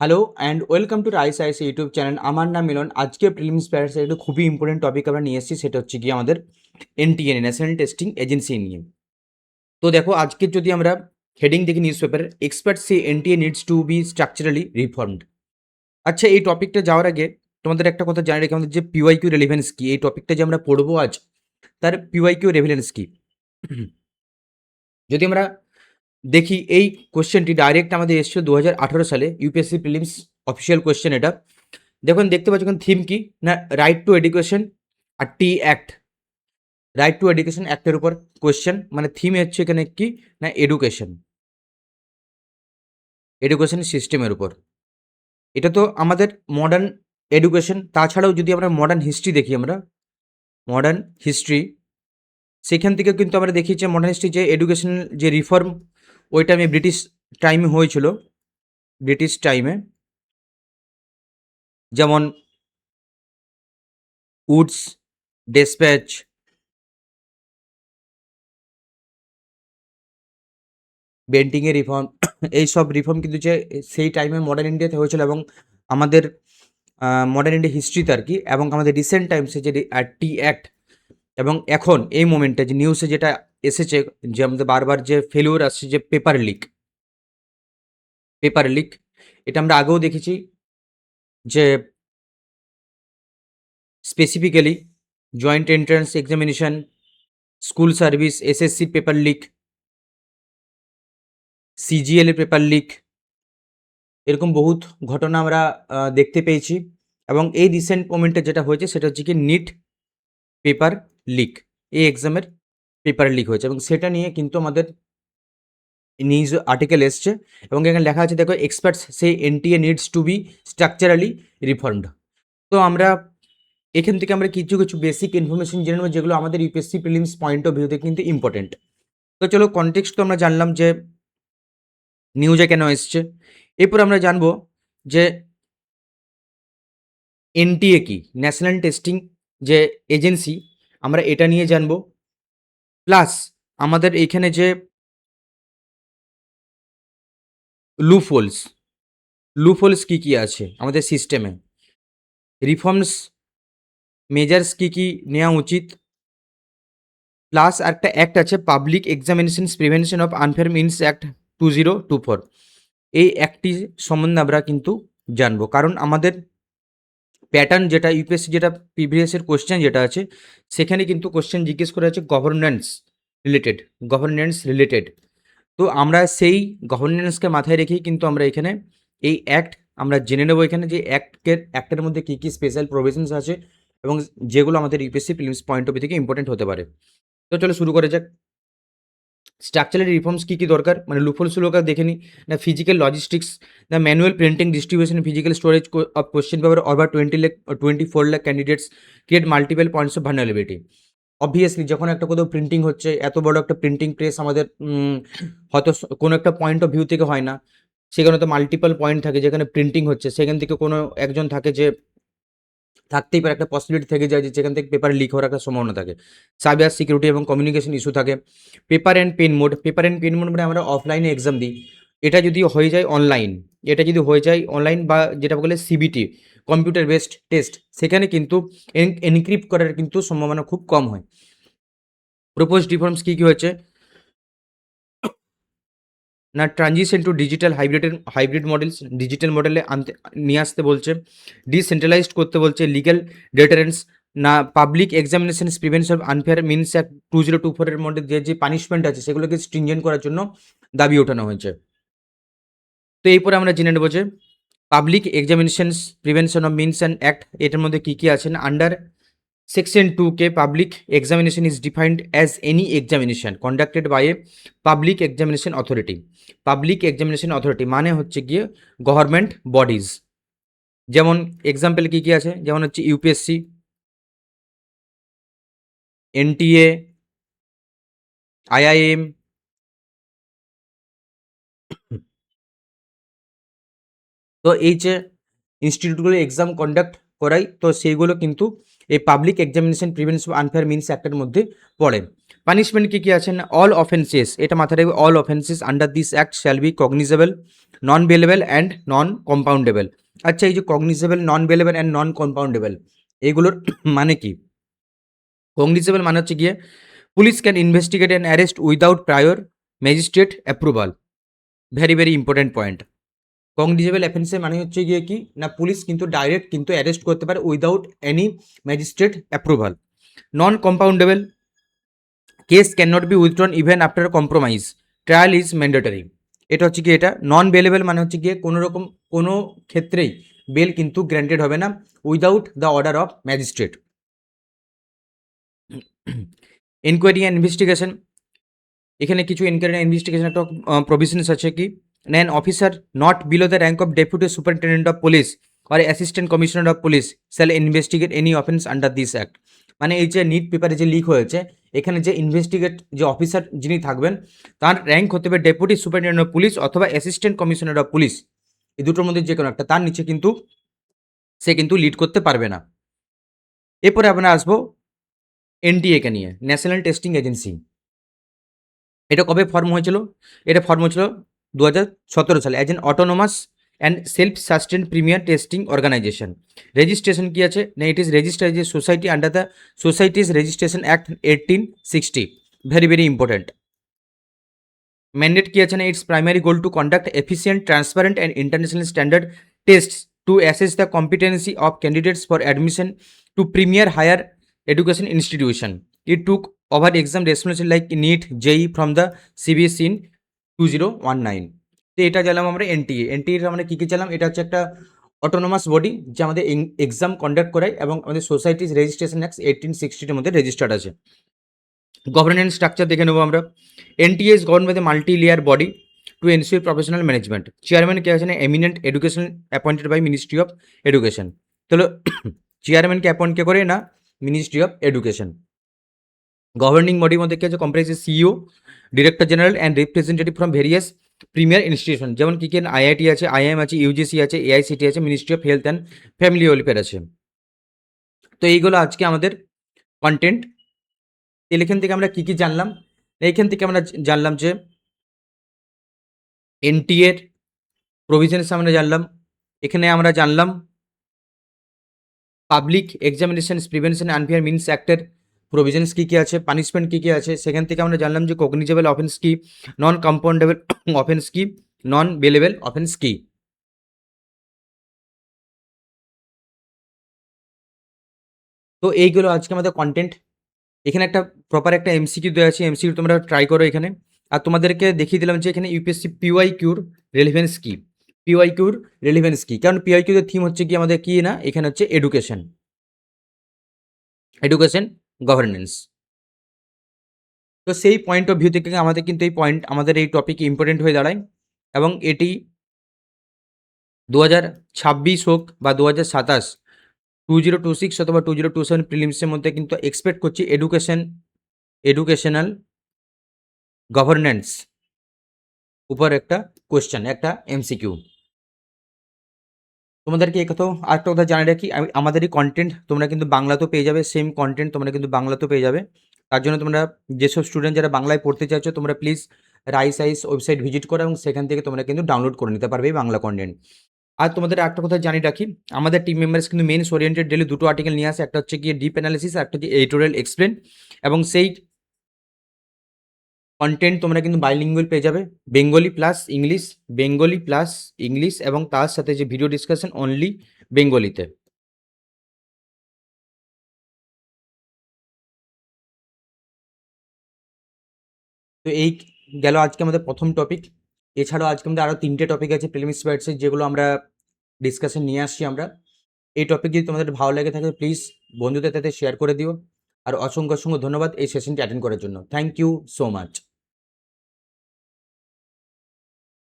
Hello and welcome to rice ice YouTube channel. আমার নাম মিলন। আজকে প্রিলিমস প্যারাসে একটা খুবই ইম্পর্টেন্ট টপিক আমরা নিয়ে এসেছি, সেটা হচ্ছে কি আমাদের এনটিএ ন্যাশনাল টেস্টিং এজেন্সি নিয়ে। তো দেখো, আজকের যদি আমরা হেডিং দেখি নিউজ পেপারের, expert say NTA needs to be structurally reformed. আচ্ছা, এই টপিকটা যাওয়ার আগে তোমাদের একটা কথা জানিয়ে রেখে, আমাদের যে পিওয়াইকিউ রেলিভেন্স কি, এই টপিকটা যে আমরা পড়বো আজ, তার পিওয়াইকিউ রেলিভেন্স কি। যদি আমরা দেখি, এই কোশ্চেনটি ডাইরেক্ট আমাদের এসেছিল 2018 সালে ইউপিএসসি প্রিলিমস অফিসিয়াল কোশ্চেন এটা। দেখুন, দেখতে পাচ্ছ এখন থিম কি না, right to education R T act. Right to education অ্যাক্টের উপর কোয়েশ্চেন, মানে থিম হচ্ছে এখানে কি না, এডুকেশন, এডুকেশন সিস্টেমের উপর। এটা তো আমাদের মডার্ন এডুকেশন। তাছাড়াও যদি আমরা মডার্ন হিস্ট্রি দেখি, আমরা মডার্ন হিস্ট্রি, সেখান থেকে কিন্তু আমরা দেখি যে মডার্ন হিস্ট্রি যে এডুকেশন যে রিফর্ম, ওই টাইমে ব্রিটিশ টাইমে হয়েছিল। ব্রিটিশ টাইমে যেমন উডস ডেসপ্যাচ, বেন্টিংয়ের রিফর্ম, এই সব রিফর্ম কিন্তু যে সেই টাইমে মডার্ন ইন্ডিয়াতে হয়েছিল, এবং আমাদের মডার্ন ইন্ডিয়া হিস্ট্রিতে আর কি, এবং আমাদের রিসেন্ট টাইমসে যে টি অ্যাক্ট, এবং এখন এই মোমেন্টে যে নিউজে যেটা এসেছে, যে আমাদের বারবার যে ফেলিওর আসছে, যে পেপার লিক, পেপার লিক, এটা আমরা আগেও দেখেছি যে specifically joint entrance examination, school service, SSC paper leak, CGL এর পেপার লিক, এরকম বহুত ঘটনা আমরা দেখতে পেয়েছি। এবং এই রিসেন্ট মোমেন্টে যেটা হয়েছে সেটা হচ্ছে কি নিট পেপার লিক, এই এক্সামের পেপার লিক হয়েছে, এবং সেটা নিয়ে কিন্তু আমাদের নিউজ আর্টিকেল এসছে। এবং এখানে লেখা আছে, দেখো, experts say NTA needs to be structurally reformed. তো আমরা এখান থেকে আমরা কিছু কিছু বেসিক ইনফরমেশন জেনে নেবো, যেগুলো আমাদের ইউপিএসসি প্রিলিমস পয়েন্ট অফ ভিউতে কিন্তু ইম্পর্টেন্ট। তো চলো, কনটেক্সট তো আমরা জানলাম যে নিউজে কেন এসছে। এরপর আমরা জানবো যে এনটিএ কি, ন্যাশনাল টেস্টিং যে এজেন্সি, আমরা এটা নিয়ে জানবো। প্লাস আমাদের এইখানে যে লুফোলস, লুফোলস কি কি আছে আমাদের সিস্টেমে, রিফর্মস মেজার্স কি কি নেওয়া উচিত। প্লাস একটা অ্যাক্ট আছে, public examinations prevention of unfair means act 2024, এই অ্যাক্টটি সম্বন্ধে আমরা কিন্তু জানবো। কারণ আমাদের প্যাটার্ন যেটা ইউপিএসসি যেটা প্রিভিয়াসের কোশ্চেন যেটা আছে, সেখানে কিন্তু কোশ্চেন জিজ্ঞেস করা আছে গভর্নেন্স রিলেটেড, গভর্নেন্স রিলেটেড। তো আমরা সেই গভর্নেন্সকে মাথায় রেখেই কিন্তু আমরা এখানে এই অ্যাক্ট আমরা জেনে নেবো, এখানে যে অ্যাক্টের মধ্যে কী কী স্পেশাল প্রভিশনস আছে, এবং যেগুলো আমাদের UPSC prelims point of view থেকে ইম্পর্টেন্ট হতে পারে। তো চলো শুরু করা যাক। স্ট্রাকচারাল রিফর্মস কী কী দরকার, মানে লুফোলসগুলো দেখে নিই। না, ফিজিক্যাল লজিস্টিক্স, না manual printing distribution, physical storage of question paper over 24 lakh candidates, create multiple points of vulnerability. Obviously যখন একটা কোথাও প্রিন্টিং হচ্ছে, এত বড় একটা প্রিন্টিং প্রেস আমাদের হয়তো কোনো একটা পয়েন্ট অফ ভিউ থেকে হয় না, সেখানে তো মাল্টিপল পয়েন্ট থাকে যেখানে প্রিন্টিং হচ্ছে, সেখান থেকে কোনো একজন থাকে যে থাকতেই পারে, একটা পসিবিলিটি থেকে যায় যে যেখান থেকে পেপার লিক হওয়ার একটা সম্ভাবনা থাকে। সাইবার সিকিউরিটি এবং কমিউনিকেশন ইস্যু থাকে। Paper and pen mode, paper and pen mode মানে আমরা অফলাইনে এক্সাম দিই, এটা যদি হয়ে যায় অনলাইন, এটা যদি হয়ে যায় অনলাইন বা যেটা বলে সিবিটি, কম্পিউটার বেসড টেস্ট, সেখানে কিন্তু এনক্রিপ্ট করার কিন্তু সম্ভাবনা খুব কম হয়। প্রপোজড রিফর্মস কী কী হয়েছে না, transition to digital hybrid models, digital মডেলে আনতে নিয়ে আসতে বলছে। ডিসেন্ট্রালাইজড করতে বলছে। লিগ্যাল ডেটারেন্স, না public examinations prevention of unfair means act 2024 এর মধ্যে যে পানিশমেন্ট আছে সেগুলোকে স্ট্রিনজেন্ট করার জন্য দাবি ওঠানো হয়েছে। তো এরপরে আমরা জেনে নেবো যে public examinations prevention of means and act, এটার মধ্যে কী কী আছে না, under section 2 public examination is defined as any examination conducted by a public examination authority. Public examination authority মানে হচ্ছে গিয়ে গভর্নমেন্ট বডিজ। যেমন এক্সাম্পল কী কী আছে, যেমন হচ্ছে ইউপিএসসি, এনটিএ, আইআইএম, তো এই যে ইনস্টিটিউটগুলো এক্সাম কন্ডাক্ট করাই, তো সেইগুলো কিন্তু এই public examination prevention unfair means অ্যাক্টের মধ্যে পড়ে। পানিশমেন্ট কী কী আছে না, অল অফেন্সেস, এটা মাথায় রাখবে, all offences under this act shall be cognizable, non bailable and non compoundable. আচ্ছা, এই যে cognizable, non bailable and non compoundable, এগুলোর মানে কি? কগনিজেবল মানে হচ্ছে গিয়ে police can investigate and arrest without prior magistrate approval, very very important point. Cognizable অফেন্সের মানে হচ্ছে গিয়ে কি না, পুলিশ কিন্তু ডাইরেক্ট কিন্তু অ্যারেস্ট করতে পারে without any magistrate approval. Non compoundable, case can not be withdrawn even after compromise, trial is mandatory. এটা হচ্ছে কি, এটা নন বেলেবল মানে হচ্ছে গিয়ে কোনো রকম কোনো ক্ষেত্রেই বেল কিন্তু গ্র্যান্টেড হবে না without the order of magistrate. Enquiry and investigation, এখানে কিছু এনকোয়ারি অ্যান্ড ইনভেস্টিগেশন একটা প্রভিশনস আছে কি, an officer not below the rank of deputy superintendent of police or assistant commissioner of police shall investigate any offence under this act. মানে এই যে NEET পেপারে যে লিক হয়েছে, এখানে যে ইনভেস্টিগেট যে অফিসার যিনি থাকবেন, তার র্যাঙ্ক হতে হবে ডেপুটি সুপারিনটেন্ডেন্ট অফ পুলিশ অথবা অ্যাসিস্ট্যান্ট কমিশনার অফ পুলিশ, এই দুটোর মধ্যে যে কোনো একটা, তার নিচে কিন্তু সে কিন্তু লিড করতে পারবে না। এরপরে আমরা আসবো এনটিএকে নিয়ে, ন্যাশনাল টেস্টিং এজেন্সি। এটা কবে ফর্ম হয়েছিল? এটা ফর্ম হয়েছিল 2017 সালে as an autonomous and self sustained premier testing organisation. Registration কী আছে না, it is registered as a society under the societies registration act 1860, very very important. Mandate কী আছে না, its primary goal to conduct efficient, transparent and international standard test to assess the competency of candidates for admission to premier higher education institution. It took over exam responsibility like NEET, JEE from the CBSE in 2019. তো এটা জানলাম আমরা NTA. এনটিএর আমরা কী কী জানলাম, এটা হচ্ছে একটা autonomous body যা আমাদের এক্সাম কন্ডাক্ট করায় এবং আমাদের সোসাইটিজ রেজিস্ট্রেশন অ্যাক্ট 1860 মধ্যে রেজিস্টার্ড আছে। গভর্নেন্স স্ট্রাকচার দেখে নেবো আমরা। NTA is govern by the multi layer body to ensure professional management. Chairman কে আছে না, eminent education appointed by ministry of education. তাহলে চেয়ারম্যানকে অ্যাপয়েন্ট কে করে না, মিনিস্ট্রি অফ এডুকেশন। গভর্নিং বডির মধ্যে কি আছে, comprises CEO, director general and representative from various premier institution, যেমন কি কি আইআইটি আছে, আইএম আছে, ইউজিসি আছে, এআইসিটি আছে, ministry of health and family welfare আছে। তো এইগুলো আজকে আমাদের কন্টেন্ট। এখান থেকে আমরা কি কি জানলাম, এইখান থেকে আমরা জানলাম যে এনটিএর প্রভিশনস আমরা জানলাম, এখানে আমরা জানলাম public examination prevention unfair means অ্যাক্টের প্রভিশনস কী কী আছে, পানিশমেন্ট কী কী আছে। সেখান থেকে আমরা জানলাম যে কগনিজেবল অফেন্স কী, নন কম্পাউন্ডেবল অফেন্স কী, নন বেলেবল অফেন্স কী। তো এইগুলো আজকে আমাদের কন্টেন্ট। এখানে একটা প্রপার একটা এমসিকিউ দেওয়া আছে, এমসিকিউ তোমরা ট্রাই করো এখানে। আর তোমাদেরকে দেখিয়ে দিলাম যে এখানে ইউপিএসসি পিওয়াই কিউর রেলিভেন্স কী, পিওয়াই কিউর রেলিভেন্স কী, কারণ পিওয়াই কিউর থিম হচ্ছে কি আমাদের কী না, এখানে হচ্ছে এডুকেশন, এডুকেশন গভর্নেন্স। তো সেই পয়েন্ট অফ ভিউ থেকে আমাদের কিন্তু এই পয়েন্ট, আমাদের এই টপিক ইম্পর্টেন্ট হয়ে দাঁড়ায় এবং এটি 2026 হোক বা 2027, 2026 অথবা 2027 প্রিলিমসের মধ্যে কিন্তু এক্সপেক্ট করছি এডুকেশনাল গভর্নেন্স উপর একটা কোয়েশ্চেন, একটা এমসিকিউ। তোমাদেরকে এই কথাও আরেকটা কথা জানিয়ে রাখি, আমাদের এই কন্টেন্ট তোমরা কিন্তু বাংলাতেও পেয়ে যাবে, সেম কন্টেন্ট তোমরা কিন্তু বাংলাতেও পেয়ে যাবে। তার জন্য তোমরা যেসব স্টুডেন্ট যারা বাংলায় পড়তে চাইছো, তোমরা please rice ice website visit করো এবং সেখান থেকে তোমরা কিন্তু ডাউনলোড করে নিতে পারবে এই বাংলা কন্টেন্ট। আর তোমাদের একটা কথা জানিয়ে রাখি, আমাদের টিম মেম্বার্স কিন্তু মেন্স ওরিয়েন্টেড ডেলি দুটো আর্টিকেল নিয়ে আসে, একটা হচ্ছে গিয়ে ডিপ অ্যানালিসিস, আর একটা হচ্ছে এডিটোরিয়াল এক্সপ্লেন, এবং সেই কন্টেন্ট তোমরা কিন্তু বাইলিঙ্গুয়াল পেয়ে যাবে, Bengali plus English, Bengali plus English, এবং তার সাথে যে ভিডিও ডিসকাশন অনলি বেঙ্গলিতে। তো এই গেল আজকে আমাদের প্রথম টপিক। এছাড়াও আজকে আমাদের আরও 3টে টপিক আছে প্রিলিমস ব্যাটসের, যেগুলো আমরা ডিসকাশন নিয়ে আসছি আমরা। এই টপিক যদি তোমাদের ভালো লেগে থাকে প্লিজ বন্ধুদের সাথে শেয়ার করে দিও। আর অসংখ্য অসংখ্য ধন্যবাদ এই সেশনটি অ্যাটেন্ড করার জন্য। Thank you so much.